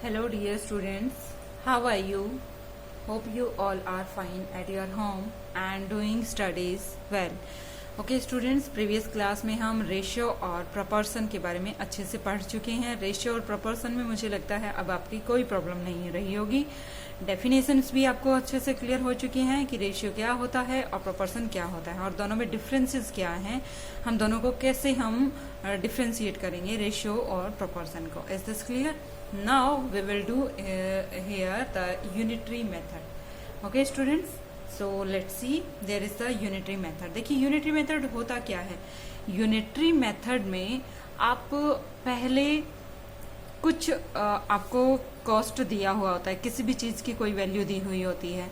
Hello dear students, how are you? Hope you all are fine at your home and doing studies well. Okay students, previous class में हम ratio और proportion के बारे में अच्छे से पढ़ चुके हैं। रेशियो और प्रपोर्शन में मुझे लगता है अब आपकी कोई प्रॉब्लम नहीं रही होगी। डेफिनेशंस भी आपको अच्छे से क्लियर हो चुकी हैं कि रेशियो क्या होता है और प्रपोर्शन क्या होता है और दोनों में डिफरेंसेस क्या हैं, हम दोनों को कैसे हम डिफ्रेंशिएट करेंगे रेशियो और प्रपोर्शन को। Is this clear? Now we will do here the unitary method. Okay students, so let's see there is the unitary method. देखिए यूनिटरी मेथड होता क्या है। यूनिटरी मेथड में आप पहले कुछ आपको कॉस्ट दिया हुआ होता है, किसी भी चीज की कोई वैल्यू दी हुई होती है,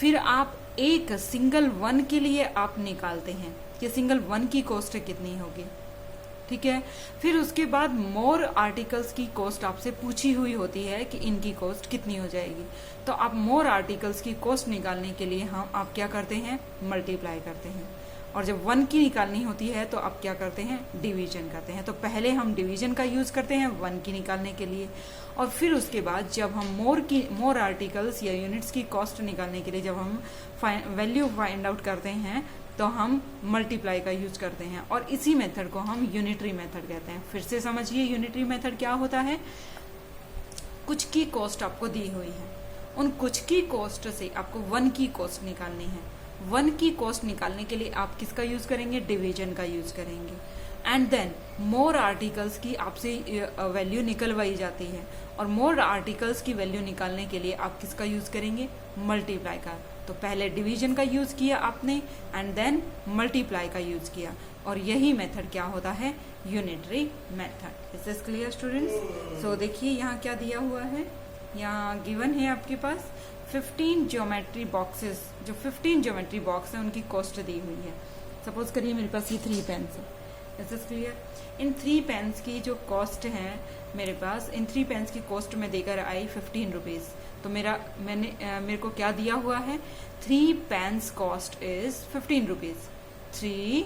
फिर आप एक सिंगल वन के लिए आप निकालते हैं कि सिंगल वन की कॉस्ट कितनी होगी, ठीक है। फिर उसके बाद मोर आर्टिकल्स की कॉस्ट आपसे पूछी हुई होती है कि इनकी कॉस्ट कितनी हो जाएगी। तो आप मोर आर्टिकल्स की कॉस्ट निकालने के लिए आप क्या करते हैं, मल्टीप्लाई करते हैं। और जब वन की निकालनी होती है तो आप क्या करते हैं, डिवीजन करते हैं। तो पहले हम डिवीजन का यूज करते हैं वन की निकालने के लिए, और फिर उसके बाद जब हम मोर आर्टिकल्स या यूनिट्स की कॉस्ट निकालने के लिए जब हम वैल्यू फाइंड आउट करते हैं तो हम मल्टीप्लाई का यूज करते हैं, और इसी मेथड को हम यूनिटरी मेथड कहते हैं। फिर से समझिए यूनिटरी मेथड क्या होता है। कुछ की कॉस्ट आपको दी हुई है, उन कुछ की कॉस्ट से आपको वन की कॉस्ट निकालनी है। वन की कॉस्ट निकालने के लिए आप किसका यूज करेंगे, डिवीजन का यूज करेंगे। एंड देन मोर आर्टिकल्स की आपसे वैल्यू निकलवाई जाती है, और मोर आर्टिकल्स की वैल्यू निकालने के लिए आप किसका यूज करेंगे, मल्टीप्लाई का। तो पहले डिवीजन का यूज किया आपने एंड देन मल्टीप्लाई का यूज किया, और यही मेथड क्या होता है, unitary method. Is this clear students? So देखिए यहाँ क्या दिया हुआ है, यहाँ गिवन है आपके पास 15 ज्योमेट्री बॉक्सेस। जो 15 ज्योमेट्री बॉक्स है उनकी कॉस्ट दी हुई है। सपोज करिए मेरे पास ये 3 पेन्स है। Is this clear? इन 3 पेन्स की जो कॉस्ट है मेरे पास, इन 3 पेन्स की कॉस्ट में देकर आई 15 रुपीज। तो मेरे को क्या दिया हुआ है, 3 pens cost is 15 rupees. 3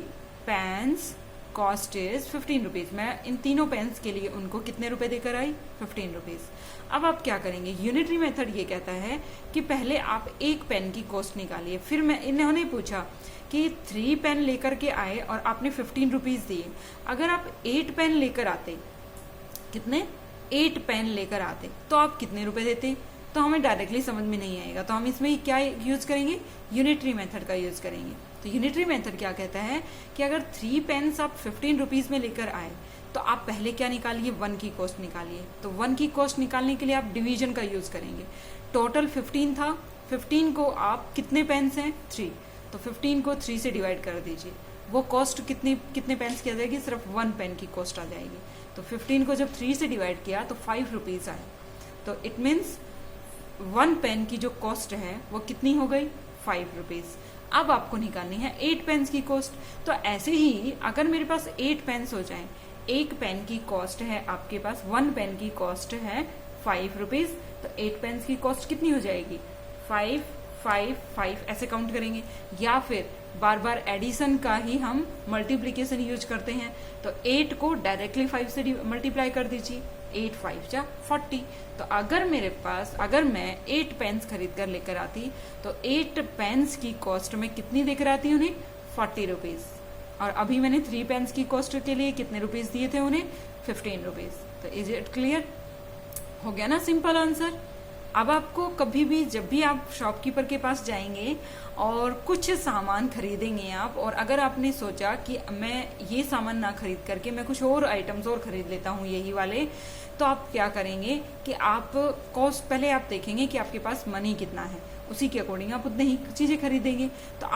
pens cost is 15 rupees. मैं इन तीनों पेन्स के लिए उनको कितने रुपए देकर आई, 15 रुपीज। अब आप क्या करेंगे, यूनिटरी मेथड ये कहता है कि पहले आप एक पेन की कॉस्ट निकालिए। फिर इन्होंने पूछा कि 3 पेन लेकर के आए और आपने 15 रुपीज दिए। अगर आप 8 पेन लेकर आते, कितने, 8 पेन लेकर आते, तो आप कितने रुपए देते, तो हमें डायरेक्टली समझ में नहीं आएगा। तो हम इसमें क्या यूज करेंगे, यूनिटरी मेथड का यूज करेंगे। तो यूनिटरी मेथड क्या कहता है कि अगर 3 पेन्स आप 15 रुपीज में लेकर आए तो आप पहले क्या निकालिए, वन की कॉस्ट निकालिए। तो वन की कॉस्ट निकालने के लिए आप डिवीजन का यूज करेंगे। टोटल 15 था, 15 को आप कितने पेन्स हैं, 3, तो 15 को 3 से डिवाइड कर दीजिए। वो कॉस्ट कितने पेन्स की आ जाएगी, सिर्फ 1 पेन की कॉस्ट आ जाएगी। तो 15 को जब 3 से डिवाइड किया तो 5 रुपीज आए। तो इट मीन्स 1 पेन की जो कॉस्ट है वो कितनी हो गई, 5 रुपीज। अब आपको निकालनी है 8 पेन्स की कॉस्ट। तो ऐसे ही अगर मेरे पास 8 पेन्स हो जाए, एक पेन की कॉस्ट है आपके पास, 1 पेन की कॉस्ट है 5 रुपीज, तो 8 पेन्स की कॉस्ट कितनी हो जाएगी, 5 5 5 ऐसे काउंट करेंगे। या फिर बार बार एडिशन का ही हम मल्टीप्लीकेशन यूज करते हैं, तो 8 को डायरेक्टली 5 से मल्टीप्लाई कर दीजिए, 8 5 जा 40। तो अगर मैं 8 पेन्स खरीद कर लेकर आती तो 8 पेन्स की कॉस्ट में कितनी देकर आती उन्हें, 40 रुपीज। और अभी मैंने 3 पेन्स की कॉस्ट के लिए कितने रुपीज दिए थे उन्हें, 15 रुपीज। तो इज इट क्लियर? हो गया ना सिंपल आंसर। अब आपको कभी भी जब भी आप शॉपकीपर के पास जाएंगे और कुछ सामान खरीदेंगे आप, और अगर आपने सोचा कि मैं ये सामान ना खरीद करके मैं कुछ और आइटम्स और खरीद लेता हूँ यही वाले, तो आप क्या करेंगे कि आप कॉस्ट पहले आप देखेंगे कि आपके पास मनी कितना है, उसी के अकॉर्डिंग आप उतनी ही चीजें खरीदेंगे। तो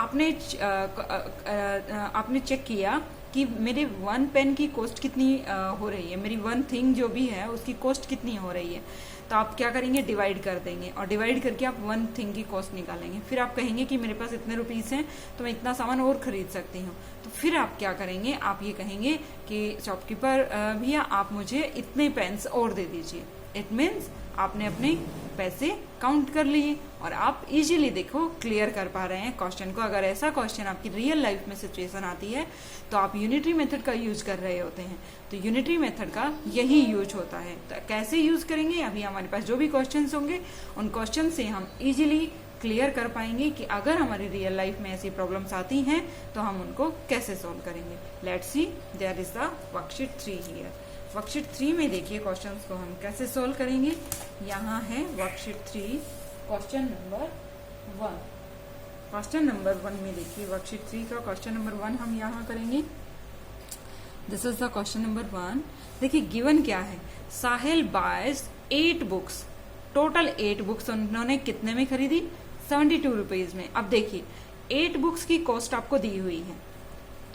आपने चेक किया कि मेरे 1 पेन की कॉस्ट कितनी हो रही है, मेरी 1 थिंग जो भी है उसकी कॉस्ट कितनी हो रही है, तो आप क्या करेंगे, डिवाइड कर देंगे, और डिवाइड करके आप 1 थिंग की कॉस्ट निकालेंगे। फिर आप कहेंगे कि मेरे पास इतने रुपीस हैं तो मैं इतना सामान और खरीद सकती हूँ। तो फिर आप क्या करेंगे, आप ये कहेंगे कि शॉपकीपर भैया आप मुझे इतने पेन्स और दे दीजिए। इट मीन्स आपने अपने पैसे काउंट कर लिए और आप इजीली देखो क्लियर कर पा रहे हैं क्वेश्चन को। अगर ऐसा क्वेश्चन आपकी रियल लाइफ में सिचुएशन आती है तो आप यूनिटरी मेथड का यूज कर रहे होते हैं। तो यूनिटरी मेथड का यही यूज होता है। तो कैसे यूज करेंगे, अभी हमारे पास जो भी क्वेश्चन होंगे उन क्वेश्चन से हम इजीली क्लियर कर पाएंगे कि अगर हमारी रियल लाइफ में ऐसी प्रॉब्लम्स आती हैं तो हम उनको कैसे सॉल्व करेंगे। Let's see, there is the worksheet 3 here. Worksheet 3 में देखिए क्वेश्चंस को हम कैसे सॉल्व करेंगे। यहाँ है worksheet 3 question number 1। Question number 1 में देखिए वर्कशीट 3 का क्वेश्चन नंबर 1 हम यहाँ करेंगे। This is the question number 1। देखिए गिवन क्या है, साहिल बायज 8 बुक्स। टोटल 8 बुक्स उन्होंने कितने में खरीदी, 72 रुपीज में। अब देखिए 8 बुक्स की कॉस्ट आपको दी हुई है,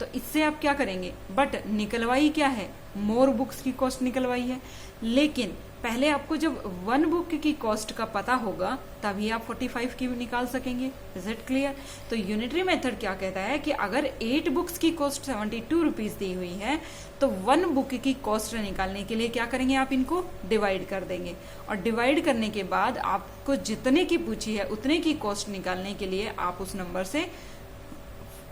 तो इससे आप क्या करेंगे, बट निकलवाई क्या है, मोर बुक्स की कॉस्ट निकलवाई है। लेकिन पहले आपको जब 1 बुक की कॉस्ट का पता होगा तभी आप 45 की निकाल सकेंगे। Is it clear. तो यूनिटरी मेथड क्या कहता है कि अगर 8 बुक्स की कॉस्ट 72 रुपीज दी हुई है तो 1 बुक की कॉस्ट निकालने के लिए क्या करेंगे, आप इनको डिवाइड कर देंगे और डिवाइड करने के बाद आपको जितने की पूछी है उतने की कॉस्ट निकालने के लिए आप उस नंबर से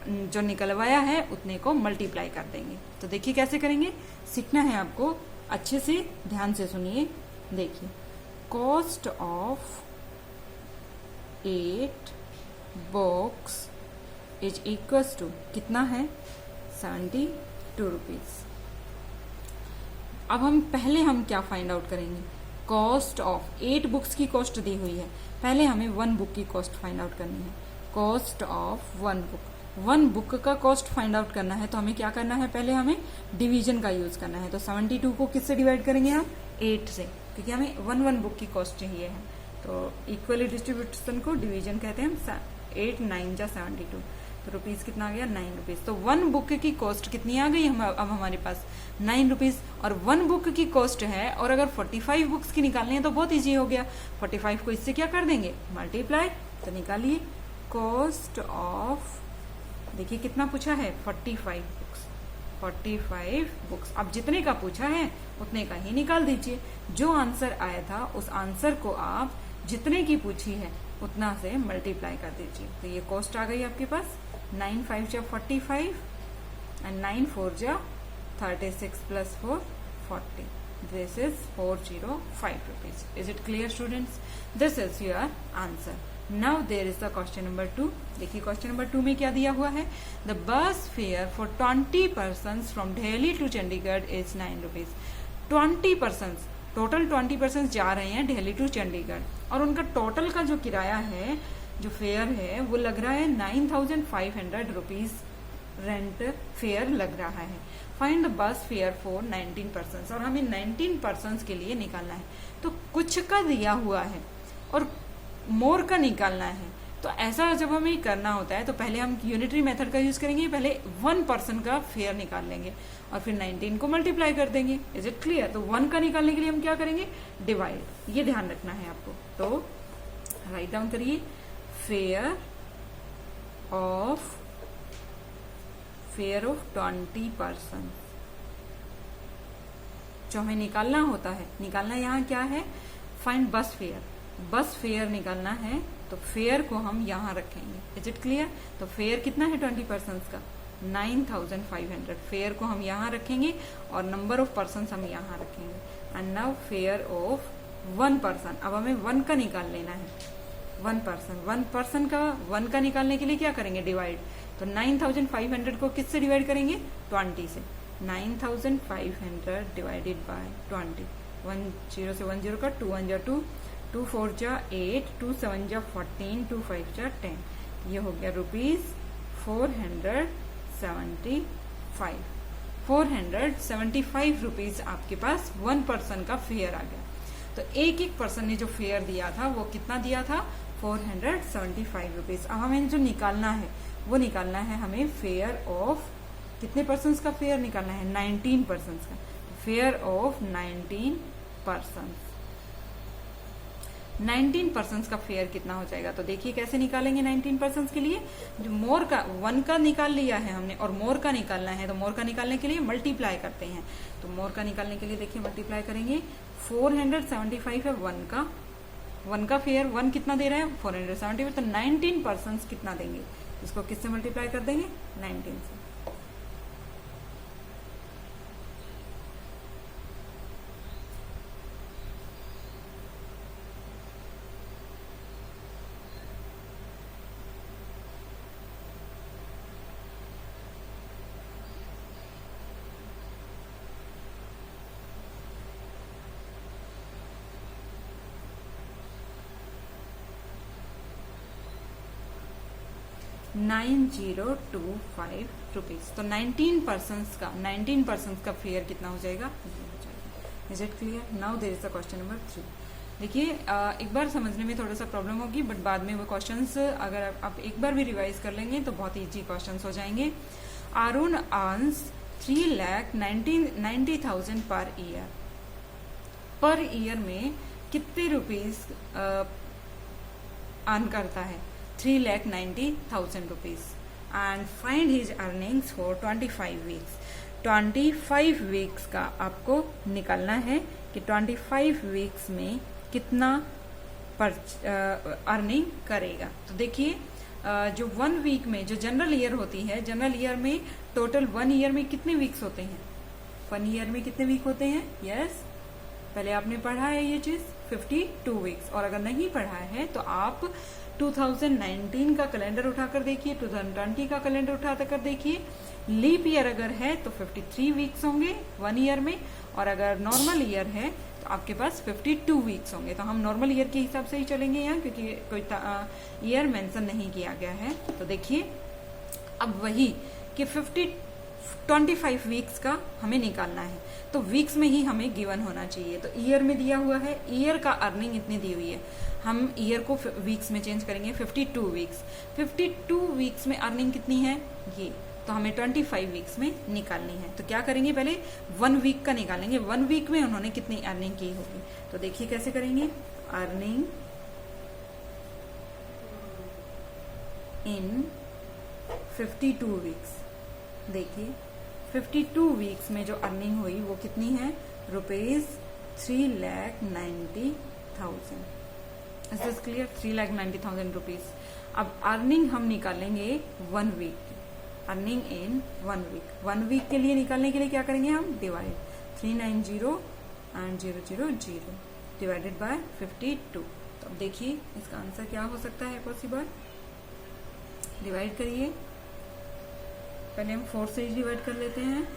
जो निकलवाया है उतने को मल्टीप्लाई कर देंगे। तो देखिए कैसे करेंगे, सीखना है आपको, अच्छे से ध्यान से सुनिए। देखिए cost of 8 books is equals to कितना है, 72 रुपीज। अब हम क्या फाइंड आउट करेंगे, कॉस्ट ऑफ 8 बुक्स की कॉस्ट दी हुई है, पहले हमें 1 बुक की कॉस्ट फाइंड आउट करनी है। कॉस्ट ऑफ 1 बुक, 1 बुक का कॉस्ट फाइंड आउट करना है तो हमें क्या करना है, पहले हमें डिवीजन का यूज करना है। तो 72 को किससे डिवाइड करेंगे आप, 8 से, क्योंकि हमें 1 बुक की कॉस्ट चाहिए है। तो इक्वली डिस्ट्रीब्यूशन को डिवीजन कहते हैं हम। 8 9 जा 72, तो रुपीज कितना आ गया, 9 रुपीज। तो 1 बुक की कॉस्ट कितनी आ गई अब हमारे पास, 9 रुपीज। और 1 बुक की कॉस्ट है, और अगर 45 बुक्स की निकालनी है तो बहुत इजी हो गया, 45 को इससे क्या कर देंगे, मल्टीप्लाई। तो निकालिए कॉस्ट ऑफ, देखिए कितना पूछा है, 45 बुक्स। 45 बुक्स, अब जितने का पूछा है उतने का ही निकाल दीजिए। जो आंसर आया था उस आंसर को आप जितने की पूछी है उतना से मल्टीप्लाई कर दीजिए। तो ये कॉस्ट आ गई आपके पास, 9 5 जा 45 एंड 9 4 जा 36 plus 4 40। This is 405 rupees. Is it clear students? This is your answer. Now there is the question number 2। देखिए क्वेश्चन नंबर 2 में क्या दिया हुआ है, the bus fare for 20 person from Delhi to Chandigarh is 9 rupees. 20 person, total 20 person जा रहे हैं Delhi to Chandigarh, और उनका टोटल का जो किराया है, जो फेयर है, वो लग रहा है 9500 रुपीज रेंट फेयर लग रहा है। Find the bus fare for 19 person, और हमें 19 पर्सन के लिए निकालना है। तो कुछ का दिया हुआ है और मोर का निकालना है। तो ऐसा जब हमें करना होता है तो पहले हम यूनिटरी मेथड का यूज करेंगे, पहले 1 पर्सन का फेयर निकाल लेंगे और फिर 19 को मल्टीप्लाई कर देंगे। Is it clear? तो 1 का निकालने के लिए हम क्या करेंगे, डिवाइड। ये ध्यान रखना है आपको। तो राइट डाउन करिए, फेयर ऑफ 20 पर्सन जो हमें निकालना होता है, निकालना यहाँ क्या है, फाइंड बस फेयर। बस फेयर निकालना है तो फेयर को हम यहाँ रखेंगे। Is it clear? तो फेयर कितना है 20 पर्सन का, 9500। फेयर को हम यहाँ रखेंगे और नंबर ऑफ पर्सन हम यहाँ रखेंगे। And now fair of 1 person, अब हमें 1 का निकाल लेना है। 1 पर्सन का 1 का निकालने के लिए क्या करेंगे, डिवाइड। तो 9500 को किससे डिवाइड करेंगे, 20 से। 9500 डिवाइडेड बाय 20, 1 0 से 1 0 का, 2 1 जा 2, 2 4 जा 8, 2 7 जा 14, 2 5 जा 10। ये हो गया रुपीज 475। 475 रुपीज आपके पास 1 पर्सन का फेयर आ गया। तो एक पर्सन ने जो फेयर दिया था वो कितना दिया था, 475 रुपीज। अब हमें जो निकालना है वो निकालना है हमें फेयर ऑफ कितने पर्सन का फेयर निकालना है, 19 पर्सन का। फेयर ऑफ 19 पर्सन, 19 पर्सन का फेयर कितना हो जाएगा। तो देखिए कैसे निकालेंगे 19 पर्सन के लिए, जो मोर का 1 का निकाल लिया है हमने और मोर का निकालना है, तो मोर का निकालने के लिए मल्टीप्लाई करते हैं। तो मोर का निकालने के लिए देखिए मल्टीप्लाई करेंगे 475 है वन का फेयर, वन कितना दे रहा है 475, तो 19% कितना देंगे, इसको किससे मल्टीप्लाई कर देंगे 19 से। ₹9025। तो 19% का फेयर कितना हो जाएगा, is it clear. Now there is the question number 3। देखिए एक बार समझने में थोड़ा सा प्रॉब्लम होगी, बट बाद में वो क्वेश्चंस अगर आप एक बार भी रिवाइज कर लेंगे तो बहुत इजी क्वेश्चंस हो जाएंगे। अरुण अर्न्स 3,90,000 पर ईयर में कितने रुपीज अर्न करता है, 3,90,000 rupees, and find his earnings for 25 weeks. 25 weeks का आपको निकालना है कि 25 वीक्स में कितना अर्निंग करेगा। तो देखिए जो 1 वीक में जो जनरल ईयर होती है, जनरल ईयर में टोटल 1 ईयर में कितने वीक्स होते हैं, 1 ईयर में कितने वीक होते हैं, यस पहले आपने पढ़ा है ये चीज 52 वीक्स, और अगर नहीं पढ़ा है तो आप 2019 का कैलेंडर उठाकर देखिए, 2020 का कैलेंडर उठाकर देखिए। लीप ईयर अगर है तो 53 वीक्स होंगे 1 ईयर में, और अगर नॉर्मल ईयर है तो आपके पास 52 वीक्स होंगे। तो हम नॉर्मल ईयर के हिसाब से ही चलेंगे यहाँ, क्योंकि कोई ईयर मेंशन नहीं किया गया है। तो देखिए अब वही कि 25 वीक्स का हमें निकालना है, तो वीक्स में ही हमें गिवन होना चाहिए। तो ईयर में दिया हुआ है, ईयर का अर्निंग इतनी दी हुई है, हम ईयर को वीक्स में चेंज करेंगे 52 वीक्स। 52 वीक्स में अर्निंग कितनी है ये, तो हमें 25 वीक्स में निकालनी है। तो क्या करेंगे, पहले 1 वीक का निकालेंगे, 1 वीक में उन्होंने कितनी अर्निंग की होगी। तो देखिए कैसे करेंगे, अर्निंग इन 52 वीक्स। देखिए 52 वीक्स में जो अर्निंग हुई वो कितनी है, ₹3,90,000। Is this clear, 3,90,000 rupees. अब अर्निंग हम निकालेंगे 1 week, earning in 1 week. 1 week के लिए निकालने के लिए क्या करेंगे हम, डिवाइड 390 एंड 000 डिवाइडेड बाय 52। तो अब देखिए इसका आंसर क्या हो सकता है पॉसिबल, डिवाइड करिए, पहले हम 4 से डिवाइड कर लेते हैं।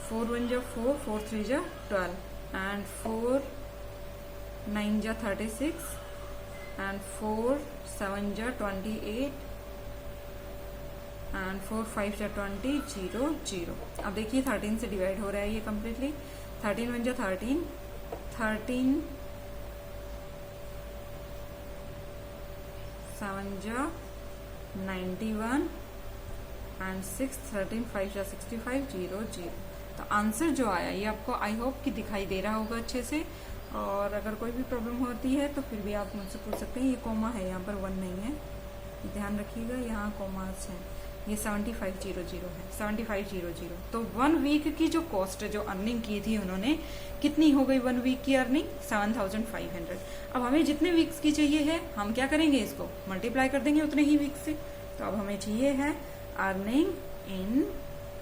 4 1 जा 4, 4 3 जा 12, एंड 4 9 जा 36, एंड 4 7 जा 28, एंड 4 5 जा 20 0 0। अब देखिए 13 से डिवाइड हो रहा है ये कम्प्लीटली। 13 1 जा 13, 13 7 जा 91, एंड 6 13 5 जा 65 0 0। तो आंसर जो आया ये आपको आई होप कि दिखाई दे रहा होगा अच्छे से, और अगर कोई भी प्रॉब्लम होती है तो फिर भी आप मुझसे पूछ सकते हैं। ये कोमा है, यहाँ पर 1 नहीं है, ध्यान रखिएगा, यहाँ कोमास है। ये 7500 है, 7500। तो 1 वीक की जो कॉस्ट, जो अर्निंग की थी उन्होंने, कितनी हो गई 1 वीक की अर्निंग, 7500। अब हमें जितने वीक्स की चाहिए है हम क्या करेंगे, इसको मल्टीप्लाई कर देंगे उतने ही वीक्स से। तो अब हमें चाहिए है अर्निंग इन,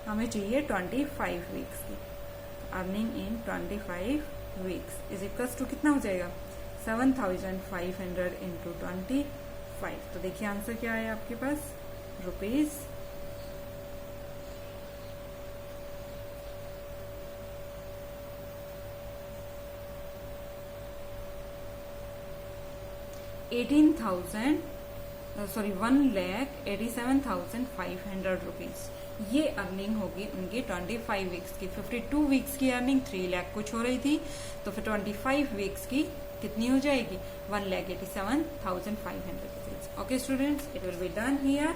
हमें चाहिए 25 वीक्स की, earning in 25 weeks is equals to कितना हो जाएगा, 7500 इंटू 25। तो देखिए आंसर क्या है आपके पास, रुपीज 1,87,500 रुपीज। ये अर्निंग होगी उनकी 25 वीक्स की। 52 वीक्स की अर्निंग 3 लाख कुछ हो रही थी, तो फिर 25 वीक्स की कितनी हो जाएगी, 1,87,500 rupees. Okay students, it will be done here.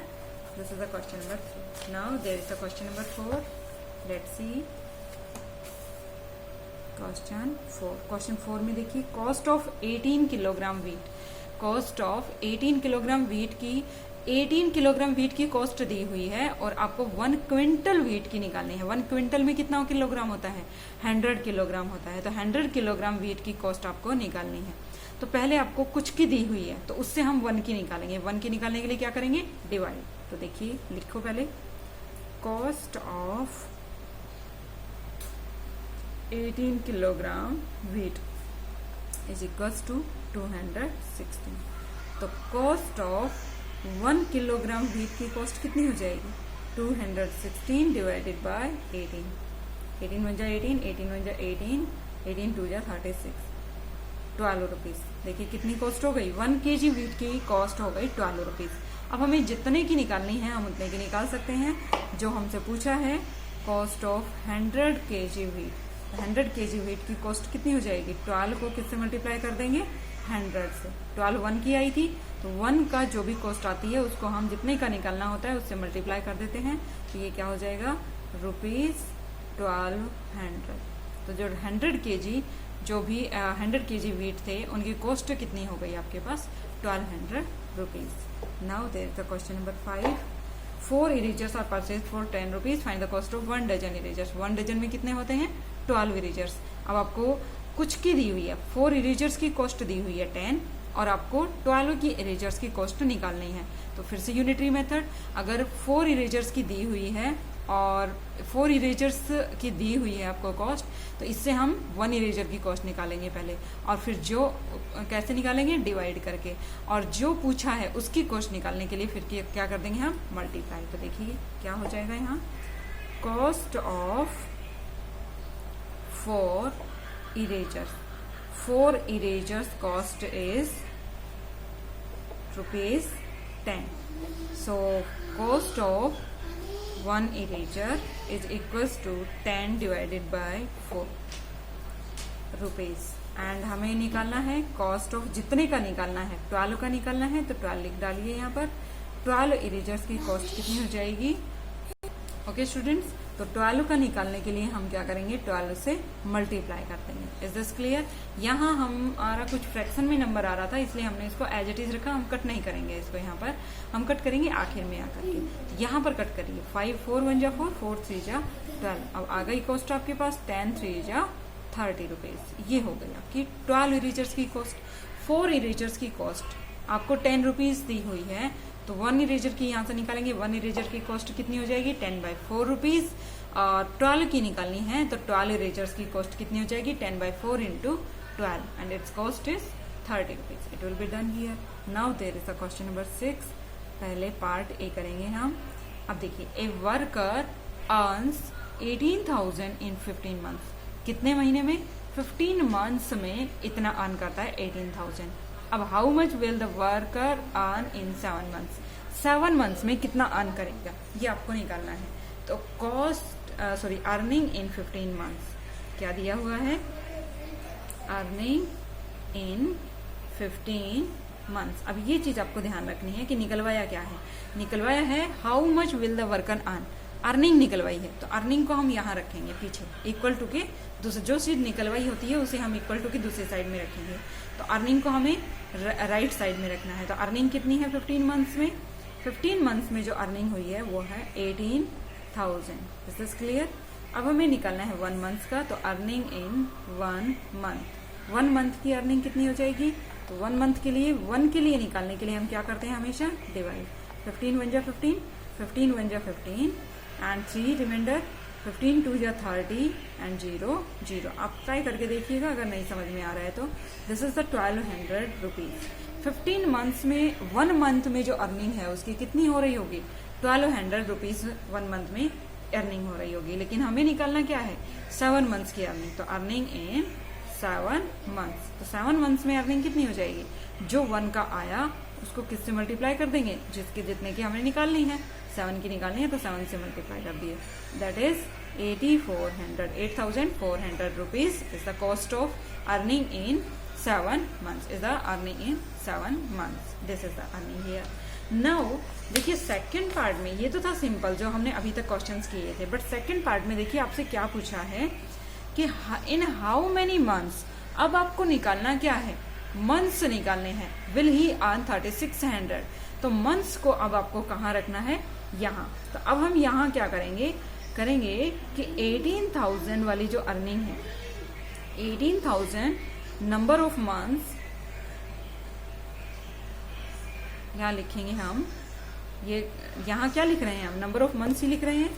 This is the question number 3। Now there is the question number 4। Let's see question 4। Question 4 में देखिए, cost of 18 kilogram wheat, cost of 18 kilogram wheat की 18 kilogram wheat की cost दी हुई है और आपको 1 quintal wheat की निकालनी है। 1 क्विंटल में कितना किलोग्राम होता है? 100 किलोग्राम होता है। तो 100 किलोग्राम वीट की कॉस्ट आपको निकालनी है। तो पहले आपको कुछ की दी हुई है तो उससे हम 1 की निकालेंगे। 1 की निकालने के लिए क्या करेंगे? डिवाइड। तो देखिए लिखो पहले, cost of 18 kilogram wheat is equals to 216। तो कॉस्ट ऑफ 1 किलोग्राम वीट की कॉस्ट कितनी हो जाएगी? 216 डिवाइडेड बाय 18। 18 वन जा 18, 18 वन जा 18, 18 टू जा 36, 12 रुपीज। देखिए कितनी कॉस्ट हो गई? 1 kg वीट की कॉस्ट हो गई 12 रुपीज। अब हमें जितने की निकालनी है हम उतने की निकाल सकते हैं। जो हमसे पूछा है cost of 100 kg wheat, 100 kg wheat की कॉस्ट कितनी हो जाएगी? 12 को किससे मल्टीप्लाई कर देंगे? 100 से। 12 1 की आई थी तो 1 का जो भी कॉस्ट आती है उसको हम जितने का निकालना होता है उससे मल्टीप्लाई कर देते हैं। तो ये क्या हो जाएगा? ₹1200। तो जो 100 kg जो भी 100 kg वीट थे उनकी कॉस्ट कितनी हो गई आपके पास? 1200 rupees. Now there is the question number 5। 4 erasers are purchase for 10 rupees, find the cost of 1 dozen erasers. 1 dozen में कितने होते हैं? 12 इरेजर्स। अब आपको कुछ की दी हुई है, 4 इरेजर्स की कॉस्ट दी हुई है 10 और आपको 12 की इरेजर्स की कॉस्ट निकालनी है। तो फिर से यूनिटरी मेथड, अगर 4 इरेजर्स की दी हुई है और 4 इरेजर्स की दी हुई है आपको कॉस्ट, तो इससे हम 1 इरेजर की कॉस्ट निकालेंगे पहले और फिर जो कैसे निकालेंगे? डिवाइड करके। और जो पूछा है उसकी कॉस्ट निकालने के लिए फिर क्या कर देंगे हम? मल्टीप्लाई। तो देखिए क्या हो जाएगा यहाँ, cost of 4 erasers, 4 erasers cost is ₹10। So cost of 1 eraser is equals to 10 divided by 4 rupees। And हमें निकालना है कॉस्ट ऑफ, जितने का निकालना है 12 का निकालना है तो 12 लिख डालिए यहाँ पर। 12 इरेजर्स की कॉस्ट कितनी हो जाएगी? ओके स्टूडेंट्स, तो 12 का निकालने के लिए हम क्या करेंगे? 12 से मल्टीप्लाई कर देंगे। Is this clear? यहाँ हमारा कुछ फ्रैक्शन में नंबर आ रहा था इसलिए हमने इसको एज इट इज रखा, हम कट नहीं करेंगे इसको। यहाँ पर हम कट करेंगे आखिर में आकर के। यहाँ पर कट करिए, 5 4 1 जा 4, 4 3 जा 12। अब आ गई कॉस्ट आपके पास 10 3 जा 30 रुपीज। ये हो गई आपकी 12 इरेजर्स की कॉस्ट। 4 इरेजर्स की कॉस्ट आपको 10 रुपीज दी हुई है तो 1 इरेजर की यहाँ से निकालेंगे। 1 इरेजर की कॉस्ट कितनी हो जाएगी? 10 बाई 4 रुपीज। 12 की निकालनी है तो 12 इरेजर्स की कॉस्ट कितनी हो जाएगी? 10 by 4 into 12 and its cost is 30 rupees. It will be done here. Now there is the question number 6। पहले पार्ट ए करेंगे हम। अब देखिए, a worker earns 18,000 in 15 months. कितने महीने में? 15 मंथ्स में इतना अर्न करता है 18,000। अब how much will the worker earn in 7 months? 7 months में कितना अर्न करेगा ये आपको निकालना है। तो अर्निंग इन 15 मंथ्स क्या दिया हुआ है? Earning in 15 months. अब ये चीज आपको ध्यान रखनी है कि निकलवाया क्या है। निकलवाया है how much will the worker earn. Earning निकलवाई है तो अर्निंग को हम यहाँ रखेंगे पीछे, इक्वल टू के दूसरे जो चीज निकलवाई होती है उसे हम इक्वल टू के दूसरी साइड में रखेंगे। तो अर्निंग को हमें राइट साइड में रखना है। तो अर्निंग कितनी है 15 मंथ्स में? 15 मंथ्स में जो अर्निंग हुई है वो है 18,000। Is this clear? अब हमें निकालना है 1 मंथ का। तो अर्निंग इन 1 मंथ, 1 मंथ की अर्निंग कितनी हो जाएगी? तो 1 मंथ के लिए 1 के लिए निकालने के लिए हम क्या करते हैं? हमेशा डिवाइड। 15 1 जा 15, 15 1 जा 15 एंड 3 रिमाइंडर, 15 2 जा 30 एंड 0 0। आप ट्राई करके देखिएगा अगर नहीं समझ में आ रहा है तो। This is the 1200 rupees. 15 months में 1 मंथ में जो अर्निंग है उसकी कितनी हो रही होगी? 1200 रुपीज 1 मंथ में अर्निंग हो रही होगी। लेकिन हमें निकालना क्या है? 7 मंथ्स की अर्निंग। तो अर्निंग इन 7 मंथ्स। तो 7 मंथ्स में अर्निंग कितनी हो जाएगी? जो 1 का आया उसको किससे मल्टीप्लाई कर देंगे? जिसके जितने की हमें निकालनी है, 7 की निकालनी है तो 7 से मल्टीप्लाई कर दिए। That is 8,400 rupees is the cost of earning in 7 months। Is the earning in 7 months। This is the earning here. Now देखिए सेकंड पार्ट में, ये तो था सिंपल जो हमने अभी तक क्वेश्चंस किए थे, बट सेकंड पार्ट में देखिए आपसे क्या पूछा है कि इन हाउ मेनी मंथ्स। अब आपको निकालना क्या है? मंथ्स निकालने हैं। विल ही अर्न 3600, तो मंथ्स को अब आपको कहाँ रखना है, यहाँ। तो अब हम यहाँ क्या करेंगे कि 18,000 वाली जो अर्निंग है, 18,000 नंबर ऑफ मंथ्स, यहाँ लिखेंगे हम, ये यहाँ क्या लिख रहे हैं हम, नंबर ऑफ मंथ्स ही लिख रहे हैं।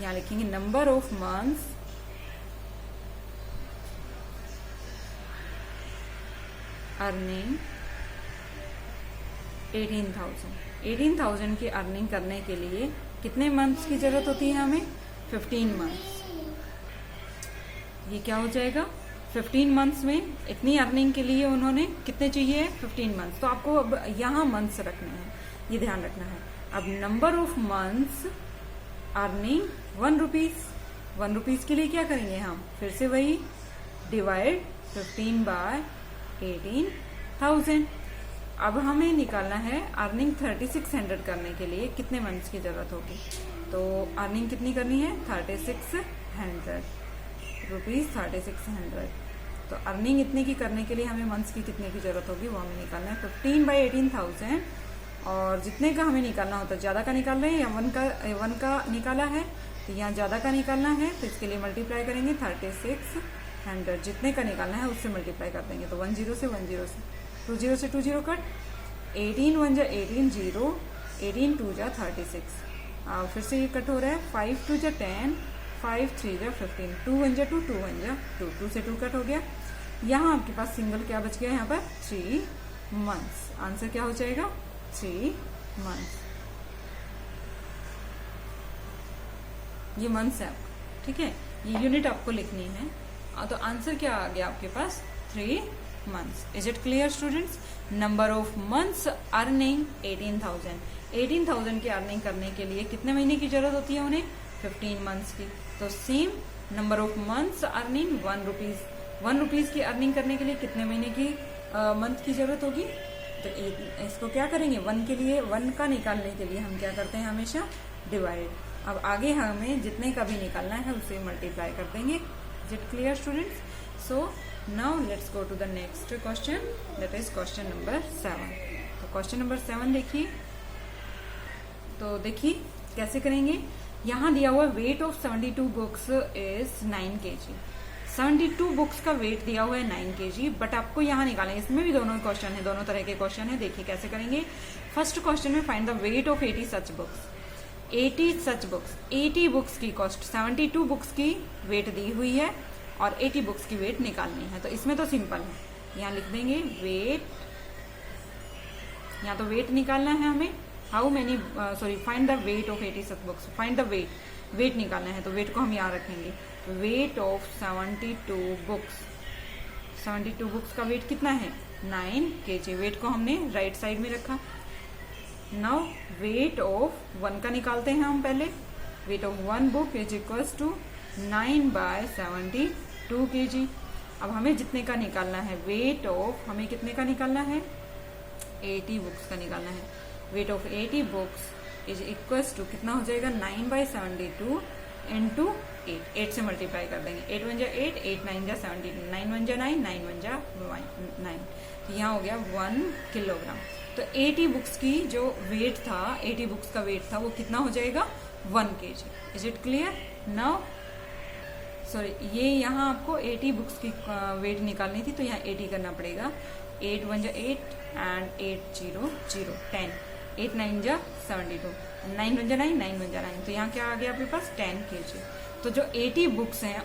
यहाँ लिखेंगे नंबर ऑफ मंथ्स अर्निंग 18,000 की अर्निंग करने के लिए कितने मंथ्स की जरूरत होती है हमें, 15 मंथ्स। ये क्या हो जाएगा, 15 मंथ्स में इतनी अर्निंग के लिए उन्होंने कितने चाहिए, 15 मंथ्स। तो आपको अब यहाँ मंथ्स रखने हैं, ये ध्यान रखना है। अब number of months earning 1 rupees, 1 rupees के लिए क्या करेंगे हम, फिर से वही डिवाइड 15 बाय 18,000। अब हमें निकालना है अर्निंग 3600 करने के लिए कितने मंथ्स की जरूरत होगी। तो अर्निंग कितनी करनी है, 3600 रुपीज, 3600। तो अर्निंग इतने की करने के लिए हमें मंथ्स की कितने की जरूरत होगी वो हमें निकालना है, 15 बाई 18,000। और जितने का हमें निकालना होता है, ज्यादा का निकाल रहे हैं या वन का निकाला है, तो यहाँ ज्यादा का निकालना है, तो इसके लिए मल्टीप्लाई करेंगे 3600, जितने का निकालना है उससे मल्टीप्लाई कर देंगे। तो 10 से 10 से 20 से 20 कट, 18 1 जा 18 0, 18 2 जा 36। फिर से ये कट हो रहा है, 5 2 जा 10, 5 3 जा 15, 2 1 जा 2, 2 1 जा 2, 2 से 2 कट हो गया। यहाँ आपके पास सिंगल क्या बच गया, यहाँ पर 3 मंथ्स। आंसर क्या हो जाएगा, 3 मंथ्स। ये मंथ्स है आपका, ठीक है, ये यूनिट आपको लिखनी है। तो आंसर क्या आ गया आपके पास, 3 months. Is it clear students. Number of months earning 18,000, 18,000 की अर्निंग करने के लिए कितने महीने की जरूरत होती है उन्हें, 15 मंथ्स की। तो same number of months earning 1 rupees, 1 rupees की अर्निंग करने के लिए कितने महीने की मंथ की जरूरत होगी। तो इसको क्या करेंगे, 1 के लिए, 1 का निकालने के लिए हम क्या करते हैं हमेशा, डिवाइड। अब आगे हमें जितने का भी निकालना है उसे मल्टीप्लाई कर देंगे। Is it clear students. So now let's go to the next question, that is question number 7। तो क्वेश्चन नंबर 7 देखिए, तो देखिए कैसे करेंगे। यहाँ दिया हुआ wait of 72 books is 9 kg। 72 books का वेट दिया हुआ है 9 kg, बट आपको यहाँ निकालना है। इसमें भी दोनों क्वेश्चन है, दोनों तरह के क्वेश्चन है। देखिए कैसे करेंगे। फर्स्ट क्वेश्चन में find the weight of 80 such books. 80 such books, 80 books की कॉस्ट, 72 बुक्स की वेट दी हुई है और 80 बुक्स की वेट निकालनी है। तो इसमें तो सिंपल है, यहाँ लिख देंगे वेट, यहाँ तो वेट निकालना है हमें। How many, find the weight of 80 such books, find the weight निकालना है। तो वेट को हम यहाँ रखेंगे, वेट ऑफ 72 बुक्स। 72 बुक्स का वेट कितना है, 9 kg। वेट को हमने राइट साइड में रखा। नाउ वेट ऑफ 1 का निकालते हैं हम पहले। Weight of 1 book is equals to 9 by 72 kg। अब हमें जितने का निकालना है, वेट ऑफ हमें कितने का निकालना है, 80 बुक्स का निकालना है। Weight of 80 books is equals to कितना हो जाएगा, 9 बाय 72 इंटू 8, 8 से मल्टीप्लाई कर देंगे। 8 1 जा 8, 8 9 जा 72, 9 1 जा 9, 9 1 जा 9। तो यहाँ हो गया 1 किलोग्राम। तो 80 बुक्स की जो वेट था, 80 बुक्स का वेट था, वो कितना हो जाएगा, 1 kg। Is it clear now. ये यहाँ आपको 80 बुक्स की वेट निकालनी थी, तो यहाँ 80 करना पड़ेगा। 8 1 जा 8 एंड 8 0 0 10, 8 9 जा 72, 9 1 जा 9, 9 1 जा 9। तो यहाँ क्या आ गया आपके पास, 10 kg। तो जो 80 बुक्स हैं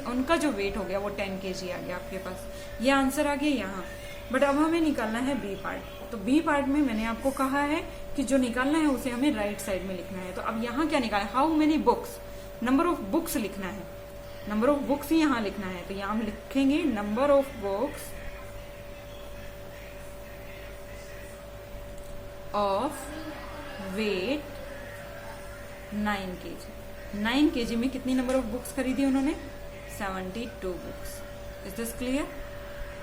उनका जो वेट हो गया वो 10 kg आ गया आपके पास। ये आंसर आ गया यहाँ। बट अब हमें निकालना है बी पार्ट। तो बी पार्ट में मैंने आपको कहा है कि जो निकालना है उसे हमें राइट साइड में लिखना है। तो अब यहाँ क्या निकालना है, how many books, number of books लिखना है। नंबर ऑफ बुक्स ही यहाँ लिखना है। तो यहाँ हम लिखेंगे number of books of weight 9 kg। 9 kg में कितनी नंबर ऑफ बुक्स खरीदी उन्होंने, 72 बुक्स। Is this clear.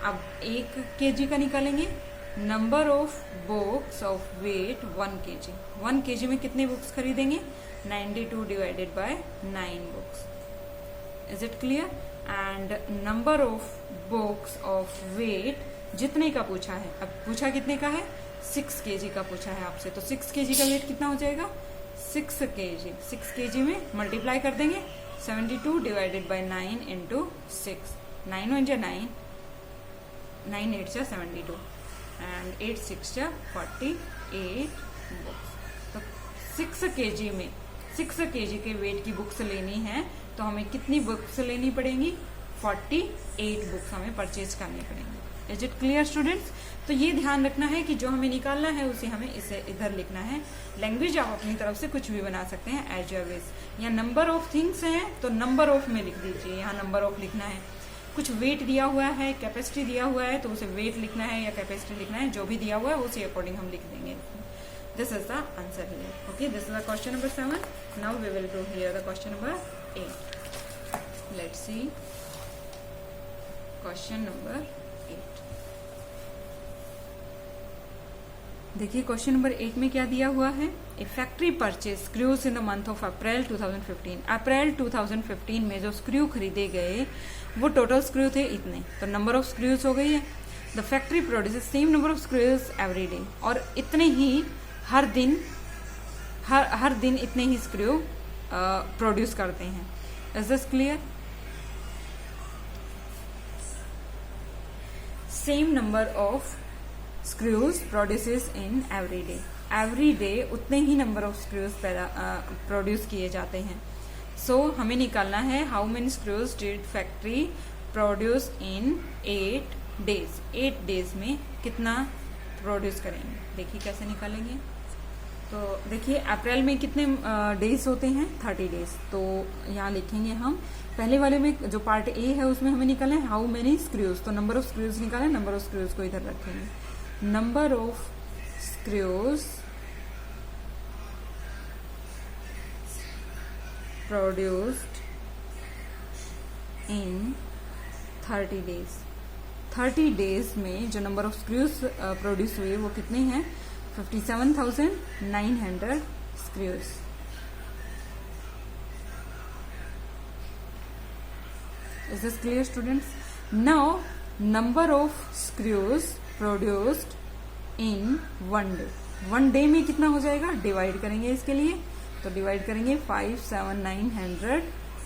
अब 1 kg का निकालेंगे, number of books of weight 1 kg। 1 kg में कितनी बुक्स खरीदेंगे, 92 divided by 9 books. Is it clear. And number of books of weight जितने का पूछा है, अब पूछा कितने का है, 6 kg का पूछा है आपसे, तो 6 kg का वेट कितना हो जाएगा, 6 kg। 6 kg में मल्टीप्लाई कर देंगे, 72 डिवाइडेड बाई 9 इंटू 6, 9 1 जा 9, 9 8 जा 72 एंड 8 6 जा 48 बुक्स। तो 6 kg में 6 kg के वेट की बुक्स लेनी है तो हमें कितनी बुक्स लेनी पड़ेंगी, 48 बुक्स हमें परचेज करनी पड़ेंगी। Is it clear students? तो ये ध्यान रखना है कि जो हमें निकालना है उसे हमें इसे इधर लिखना है। लैंग्वेज आप अपनी तरफ से कुछ भी बना सकते हैं एज योर विश। यहाँ नंबर ऑफ थिंग्स हैं तो नंबर ऑफ में लिख दीजिए, यहाँ नंबर ऑफ लिखना है। कुछ वेट दिया हुआ है, कैपेसिटी दिया हुआ है तो उसे वेट लिखना है या कैपेसिटी लिखना है, जो भी दिया हुआ है उसी अकॉर्डिंग हम लिख देंगे। This is the answer here. Okay, this is the question number 7. Now we will do here the question number 8. Let's see question number 8. देखिए क्वेश्चन नंबर 8 में क्या दिया हुआ है, a factory purchase screws in the month of April 2015। April 2015 में जो screw खरीदे गए वो टोटल स्क्रू थे इतने, तो नंबर ऑफ स्क्रूज हो गई है। The factory produces same number of screws every day, और इतने ही हर दिन इतने ही स्क्रू प्रोड्यूस करते हैं। Is this clear? Same number of screws produces in every day उतने ही नंबर ऑफ स्क्रूज प्रोड्यूस किए जाते हैं। सो हमें निकालना है how many screws did factory produce in 8 days. 8 days में कितना प्रोड्यूस करेंगे, देखिए कैसे निकालेंगे। तो देखिए अप्रैल में कितने डेज होते हैं, 30 डेज। तो यहाँ लिखेंगे हम पहले वाले में जो पार्ट ए है उसमें हमें निकालना है हाउ मेनी स्क्रूज, तो नंबर ऑफ स्क्रूज निकालें, नंबर ऑफ स्क्रूज को इधर रखेंगे। Number of screws produced in 30 days. 30 days में जो नंबर ऑफ स्क्रूज प्रोड्यूस हुए वो कितने हैं, 57,900 screws. Is this clear students? Now number of screws produced in 1 day. 1 day में कितना हो जाएगा, डिवाइड करेंगे इसके लिए, तो डिवाइड करेंगे 57,900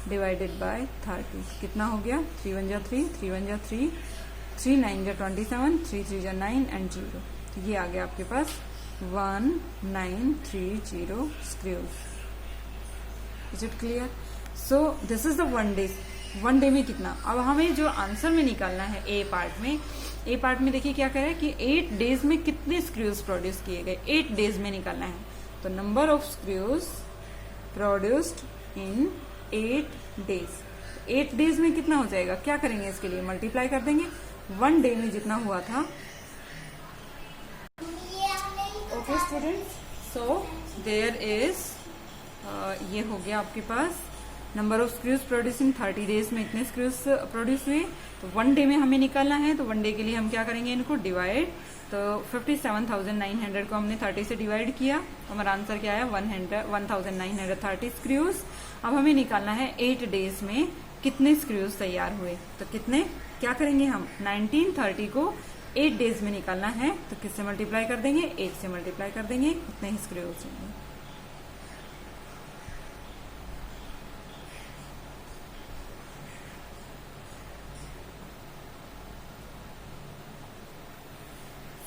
डिवाइडेड बाय 30, कितना हो गया, 3 1 जा 3, 3 1 जा 3, 3 9 जा 27, 3 3 जा 9 एंड 0। तो ये आ गया आपके पास 1930 screws. Is it clear? So this is the 1 day. 1 day में कितना, अब हमें जो आंसर में निकालना है ए पार्ट में देखिए क्या कह रहा है कि 8 डेज में कितने स्क्रूज प्रोड्यूस किए गए, 8 डेज में निकालना है। तो number of screws produced in 8 days, 8 days में कितना हो जाएगा, क्या करेंगे इसके लिए, मल्टीप्लाई कर देंगे 1 डे में जितना हुआ था। Okay students, so there is ये हो गया आपके पास number of screws producing 30 days में इतने स्क्रूज प्रोड्यूस हुए, तो 1 डे में हमें निकालना है। तो 1 डे के लिए हम क्या करेंगे, इनको डिवाइड, तो 57,900 को हमने 30 से डिवाइड किया, हमारा आंसर क्या आया, 1930 स्क्रूज। अब हमें निकालना है 8 डेज में कितने स्क्रूज तैयार हुए, तो कितने, क्या करेंगे हम, 1930 को 8 डेज में निकालना है, तो किससे मल्टीप्लाई कर देंगे, 8 से मल्टीप्लाई कर देंगे, इतने ही स्क्रूज होंगे।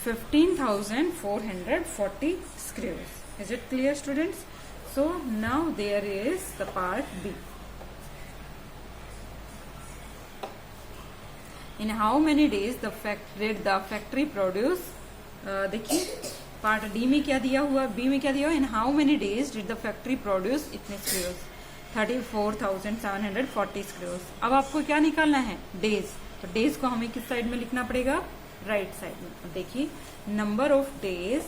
$15,440 screws. Is it clear students? So now there is the part B. In how many days did the factory produce? देखिए पार्ट डी में क्या दिया हुआ, बी में क्या दिया हुआ, in how many days did the factory produce इतने screws, 34,740 screws। अब आपको क्या निकालना है, डेज, तो डेज को हमें किस साइड में लिखना पड़ेगा, राइट साइड में। देखिए number of days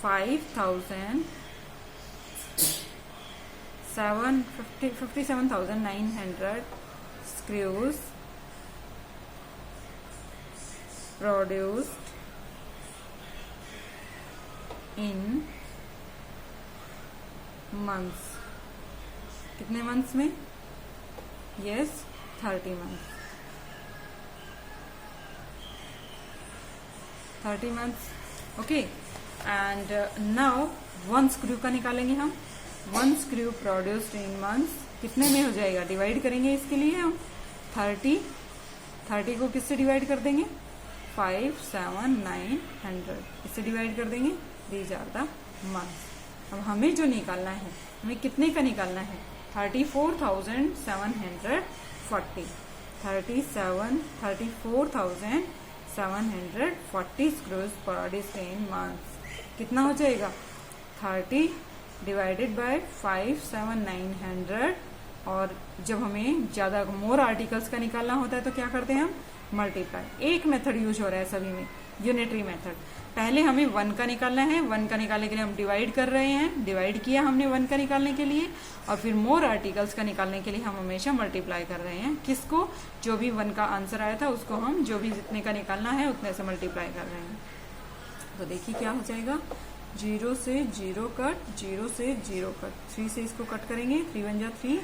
57,900 screws produced in months, कितने मंथ्स में, yes 30 months. 30 months. Okay, and now one screw का निकालेंगे हम. One screw produced in months कितने में हो जाएगा? डिवाइड करेंगे इसके लिए हम 30 को किससे डिवाइड कर देंगे? 5, 7, 9, 100 इससे डिवाइड कर देंगे. These are the months. अब हमें जो निकालना है, हमें कितने का निकालना है? 34,740. 34,740 स्क्रूज प्रोड्यूस्ड इन मंथ्स. कितना हो जाएगा? 30 डिवाइडेड बाय 5, 7, 900. और जब हमें ज्यादा मोर आर्टिकल्स का निकालना होता है तो क्या करते हैं हम? मल्टीप्लाई. एक मेथड यूज हो रहा है सभी में, यूनिटरी मेथड. पहले हमें 1 का निकालना है. 1 का निकालने के लिए हम डिवाइड कर रहे हैं. डिवाइड किया हमने 1 का निकालने के लिए, और फिर मोर आर्टिकल्स का निकालने के लिए हम हमेशा मल्टीप्लाई कर रहे हैं. किसको? जो भी 1 का आंसर आया था उसको हम जो भी जितने का निकालना है उतने से मल्टीप्लाई कर रहे हैं. तो देखिए क्या हो जाएगा. 0 से 0 कट, 0 से 0 कट, 3 से इसको कट करेंगे. 3 1 जा 3,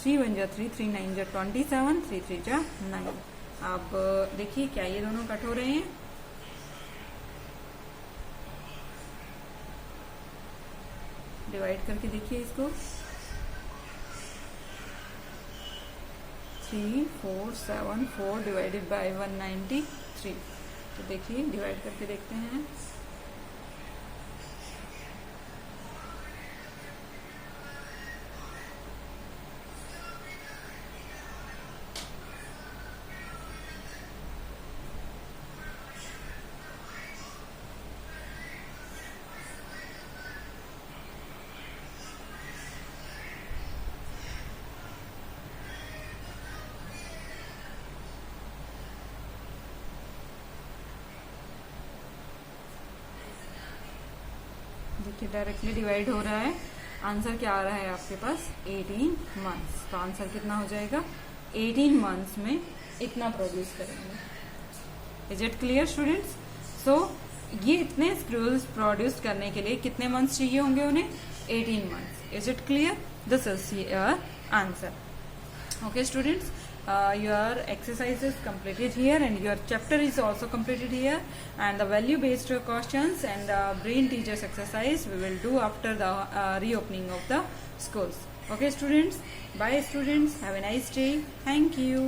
3 1 जा 3, 3 9 जा 27, 3 3 जा 9. अब देखिए क्या ये दोनों कट हो रहे हैं? डिवाइड करके देखिए इसको. 3 4 7 4 डिवाइडेड बाय 193. तो देखिए डिवाइड करके देखते हैं. देखिए डायरेक्टली डिवाइड हो रहा है. आंसर क्या आ रहा है आपके पास? 18 मंथ्स. तो आंसर कितना हो जाएगा? 18 मंथ्स में इतना प्रोड्यूस करेंगे. Is it clear students? So ये इतने स्क्रूज प्रोड्यूस करने के लिए कितने मंथ्स चाहिए होंगे उन्हें? 18 months. Is it clear? This is your answer. Okay students, your exercise is completed here and your chapter is also completed here, and the value based questions and brain teachers exercise we will do after the reopening of the schools. Okay students, bye students, have a nice day. Thank you.